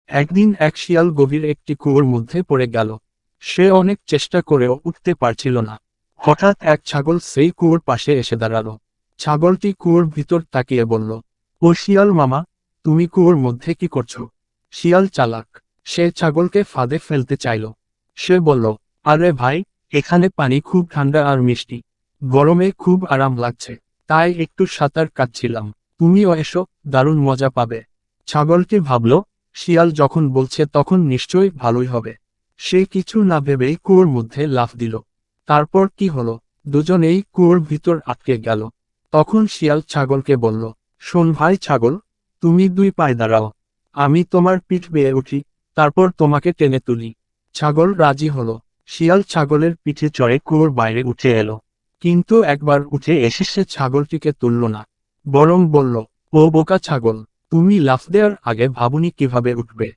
একদিন এক শিয়াল গভীর একটি কুয়োর মধ্যে পড়ে গেল। সে অনেক চেষ্টা করেও উঠতে পারছিল না। হঠাৎ এক ছাগল সেই কুয়োর পাশে এসে দাঁড়ালো। ছাগলটি কুয়োর ভিতর তাকিয়ে বলল, ও শিয়াল মামা, তুমি কুয়োর মধ্যে কি করছো? শিয়াল চালাক, সে ছাগলকে ফাঁদে ফেলতে চাইল। সে বলল, আরে ভাই, এখানে পানি খুব ঠান্ডা আর মিষ্টি, গরমে খুব আরাম লাগছে, তাই একটু সাঁতার কাটছিলাম, তুমিও এসো, দারুণ মজা পাবে। ছাগলটি ভাবল, শিয়াল যখন বলছে তখন নিশ্চয়ই ভালোই হবে। সে কিছু না ভেবেই কুয়োর মধ্যে লাফ দিল। তারপর কি হলো? দুজনেই কুয়োর ভিতর আটকে গেল। তখন শিয়াল ছাগলকে বলল, শোন ভাই ছাগল, তুমি দুই পায়ে দাঁড়াও, আমি তোমার পিঠ বেয়ে উঠি, তারপর তোমাকে টেনে তুলি। ছাগল রাজি হলো। শিয়াল ছাগলের পিঠে চড়ে কুয়োর বাইরে উঠে এলো। কিন্তু একবার উঠে এসে সে ছাগলটিকে তুলল না, বরং বলল, ও বোকা ছাগল, তুমি লাফ দেওয়ার আগে ভাবুনি কিভাবে উঠবে।